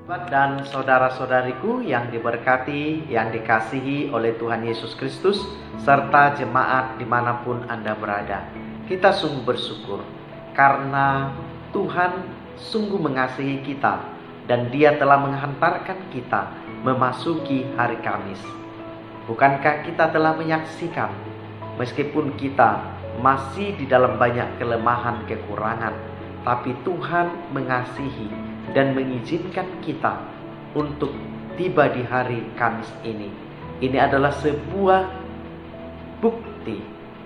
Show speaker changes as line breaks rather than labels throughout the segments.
Dan saudara-saudariku yang diberkati, yang dikasihi oleh Tuhan Yesus Kristus, serta jemaat dimanapun Anda berada. Kita sungguh bersyukur karena Tuhan sungguh mengasihi kita dan Dia telah menghantarkan kita memasuki hari Kamis. Bukankah kita telah menyaksikan, meskipun kita masih di dalam banyak kelemahan, kekurangan, tapi Tuhan mengasihi dan mengizinkan kita untuk tiba di hari Kamis ini. Ini adalah sebuah bukti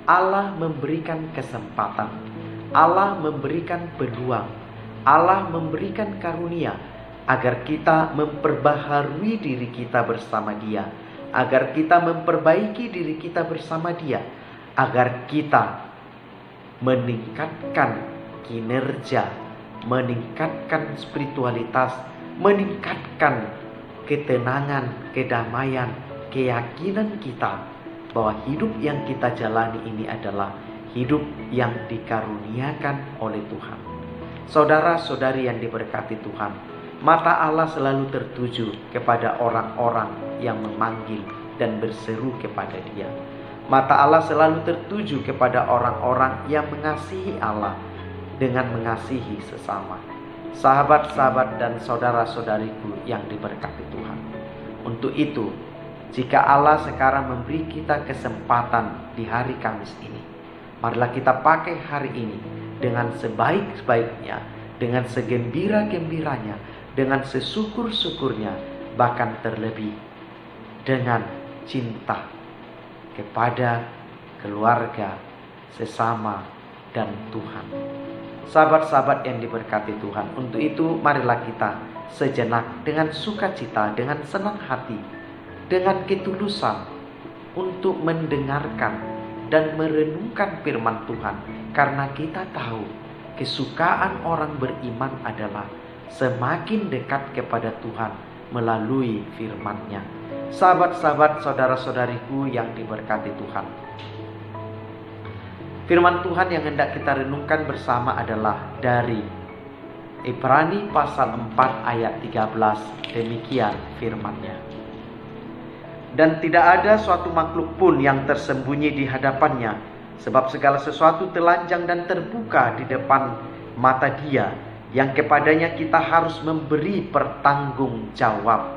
Allah memberikan kesempatan, Allah memberikan peluang, Allah memberikan karunia agar kita memperbaharui diri kita bersama Dia, agar kita memperbaiki diri kita bersama Dia, agar kita meningkatkan kinerja, meningkatkan spiritualitas, meningkatkan ketenangan, kedamaian, keyakinan kita bahwa hidup yang kita jalani ini adalah hidup yang dikaruniakan oleh Tuhan. Saudara-saudari yang diberkati Tuhan, mata Allah selalu tertuju kepada orang-orang yang memanggil dan berseru kepada Dia. Mata Allah selalu tertuju kepada orang-orang yang mengasihi Allah dengan mengasihi sesama. Sahabat-sahabat dan saudara-saudariku yang diberkati Tuhan, untuk itu, jika Allah sekarang memberi kita kesempatan di hari Kamis ini, marilah kita pakai hari ini dengan sebaik-baiknya, dengan segembira-gembiranya, dengan sesyukur-syukurnya, bahkan terlebih dengan cinta kepada keluarga, sesama, dan Tuhan. Sahabat-sahabat yang diberkati Tuhan, untuk itu marilah kita sejenak dengan sukacita, dengan senang hati, dengan ketulusan untuk mendengarkan dan merenungkan firman Tuhan. Karena kita tahu kesukaan orang beriman adalah semakin dekat kepada Tuhan melalui firman-Nya. Sahabat-sahabat, saudara-saudariku yang diberkati Tuhan, firman Tuhan yang hendak kita renungkan bersama adalah dari Ibrani pasal 4 ayat 13. Demikian firman-Nya. Dan tidak ada suatu makhluk pun yang tersembunyi di hadapan-Nya, sebab segala sesuatu telanjang dan terbuka di depan mata Dia, yang kepadanya kita harus memberi pertanggung jawab.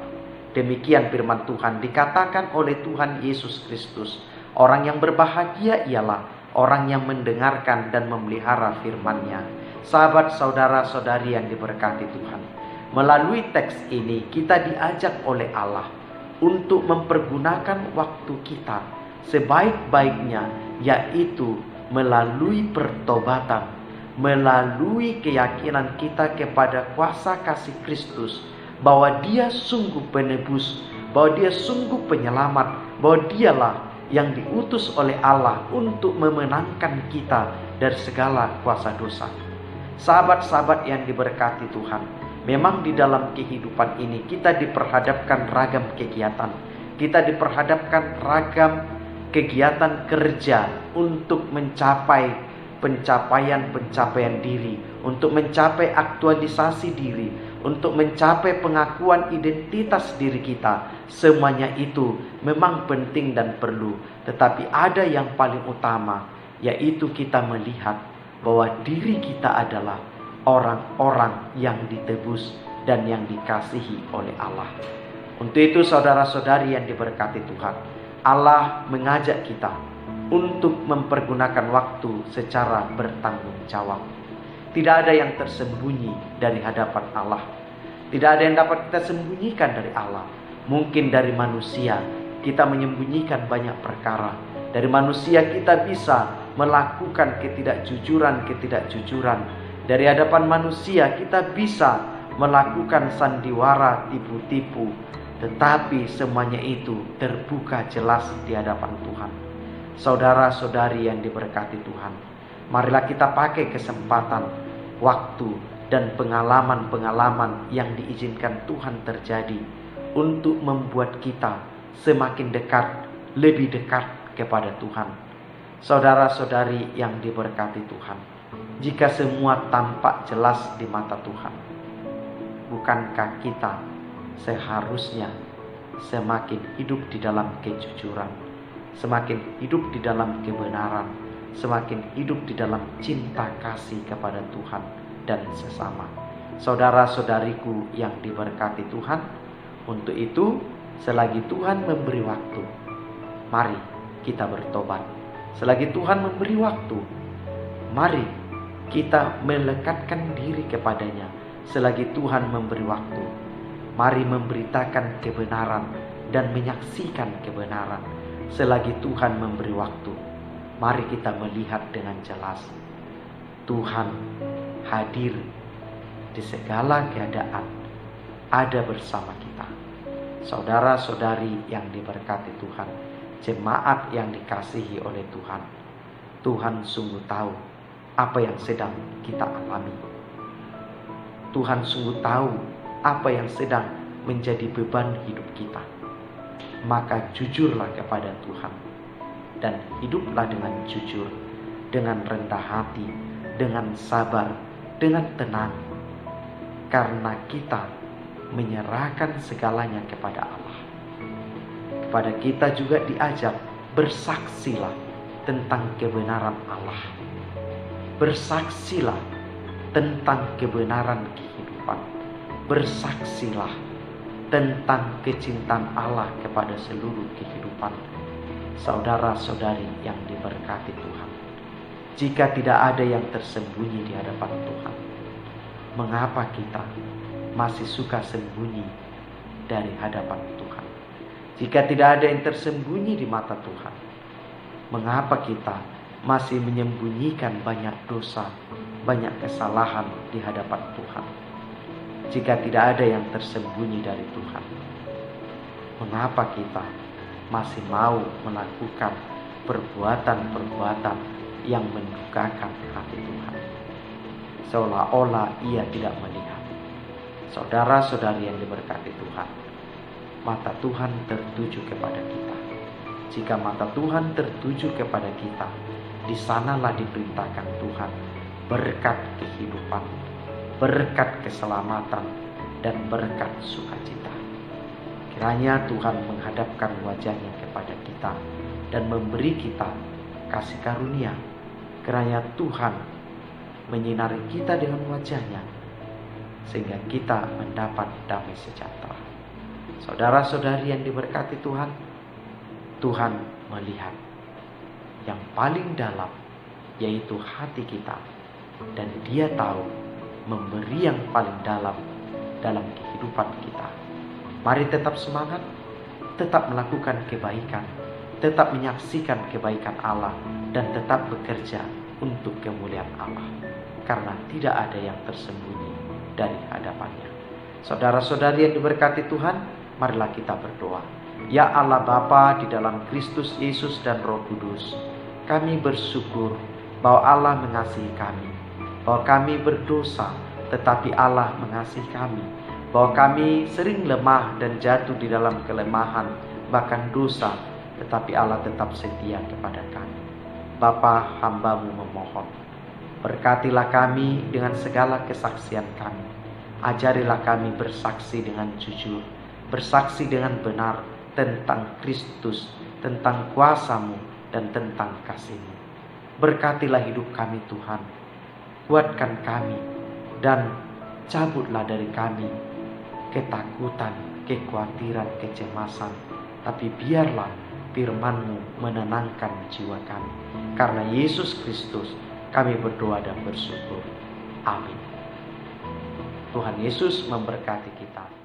Demikian firman Tuhan dikatakan oleh Tuhan Yesus Kristus. Orang yang berbahagia ialah orang yang mendengarkan dan memelihara firman-Nya. Sahabat, saudara, saudari yang diberkati Tuhan, melalui teks ini kita diajak oleh Allah untuk mempergunakan waktu kita sebaik-baiknya, yaitu melalui pertobatan, melalui keyakinan kita kepada kuasa kasih Kristus, bahwa Dia sungguh penebus, bahwa Dia sungguh penyelamat, bahwa Dialah yang diutus oleh Allah untuk memenangkan kita dari segala kuasa dosa. Sahabat-sahabat yang diberkati Tuhan, memang di dalam kehidupan ini kita diperhadapkan ragam kegiatan. Kita diperhadapkan ragam kegiatan kerja untuk mencapai pencapaian diri, untuk mencapai aktualisasi diri, untuk mencapai pengakuan identitas diri kita. Semuanya itu memang penting dan perlu, tetapi ada yang paling utama, yaitu kita melihat bahwa diri kita adalah orang-orang yang ditebus dan yang dikasihi oleh Allah. Untuk itu saudara-saudari yang diberkati Tuhan, Allah mengajak kita untuk mempergunakan waktu secara bertanggung jawab. Tidak ada yang tersembunyi dari hadapan Allah. Tidak ada yang dapat kita sembunyikan dari Allah. Mungkin dari manusia kita menyembunyikan banyak perkara. Dari manusia kita bisa melakukan ketidakjujuran. Dari hadapan manusia kita bisa melakukan sandiwara, tipu-tipu. Tetapi semuanya itu terbuka jelas di hadapan Tuhan. Saudara-saudari yang diberkati Tuhan, marilah kita pakai kesempatan, waktu, dan pengalaman-pengalaman yang diizinkan Tuhan terjadi untuk membuat kita semakin dekat, lebih dekat kepada Tuhan. Saudara-saudari yang diberkati Tuhan, jika semua tampak jelas di mata Tuhan, bukankah kita seharusnya semakin hidup di dalam kejujuran, semakin hidup di dalam kebenaran, semakin hidup di dalam cinta kasih kepada Tuhan dan sesama. Saudara-saudariku yang diberkati Tuhan, untuk itu selagi Tuhan memberi waktu, mari kita bertobat. Selagi Tuhan memberi waktu, mari kita melekatkan diri kepadanya. Selagi Tuhan memberi waktu, mari memberitakan kebenaran dan menyaksikan kebenaran. Selagi Tuhan memberi waktu, mari kita melihat dengan jelas Tuhan hadir di segala keadaan, ada bersama kita. Saudara-saudari yang diberkati Tuhan, jemaat yang dikasihi oleh Tuhan, Tuhan sungguh tahu apa yang sedang kita alami. Tuhan sungguh tahu apa yang sedang menjadi beban hidup kita. Maka jujurlah kepada Tuhan dan hiduplah dengan jujur, dengan rendah hati, dengan sabar, dengan tenang. Karena kita menyerahkan segalanya kepada Allah. Kepada kita juga diajak, bersaksilah tentang kebenaran Allah. Bersaksilah tentang kebenaran kehidupan. Bersaksilah tentang kecintaan Allah kepada seluruh kehidupan. Saudara-saudari yang diberkati Tuhan, jika tidak ada yang tersembunyi di hadapan Tuhan, mengapa kita masih suka sembunyi dari hadapan Tuhan? Jika tidak ada yang tersembunyi di mata Tuhan, mengapa kita masih menyembunyikan banyak dosa, banyak kesalahan di hadapan Tuhan? Jika tidak ada yang tersembunyi dari Tuhan, mengapa kita masih mau melakukan perbuatan-perbuatan yang mendukakan hati Tuhan? Seolah-olah ia tidak melihat. Saudara-saudari yang diberkati Tuhan, mata Tuhan tertuju kepada kita. Jika mata Tuhan tertuju kepada kita, di sanalah diperintahkan Tuhan berkat kehidupan, berkat keselamatan, dan berkat sukacita. Kiranya Tuhan menghadapkan wajahnya kepada kita dan memberi kita kasih karunia. Kiranya Tuhan menyinari kita dengan wajahnya, sehingga kita mendapat damai sejahtera. Saudara-saudari yang diberkati Tuhan, Tuhan melihat yang paling dalam, yaitu hati kita, dan Dia tahu memberi yang paling dalam kehidupan kita. Mari tetap semangat, tetap melakukan kebaikan, tetap menyaksikan kebaikan Allah, dan tetap bekerja untuk kemuliaan Allah, karena tidak ada yang tersembunyi dari hadapannya. Saudara-saudari yang diberkati Tuhan, marilah kita berdoa. Ya Allah Bapa di dalam Kristus Yesus dan Roh Kudus, kami bersyukur bahwa Allah mengasihi kami, bahwa kami berdosa tetapi Allah mengasihi kami, bahwa kami sering lemah dan jatuh di dalam kelemahan, bahkan dosa, tetapi Allah tetap setia kepada kami. Bapa, hamba-Mu memohon, berkatilah kami dengan segala kesaksian kami. Ajarilah kami bersaksi dengan jujur, bersaksi dengan benar tentang Kristus, tentang kuasa-Mu, dan tentang kasih-Mu. Berkatilah hidup kami Tuhan, kuatkan kami, dan cabutlah dari kami ketakutan, kekhawatiran, kecemasan. Tapi biarlah firman-Mu menenangkan jiwa kami. Karena Yesus Kristus kami berdoa dan bersyukur. Amin. Tuhan Yesus memberkati kita.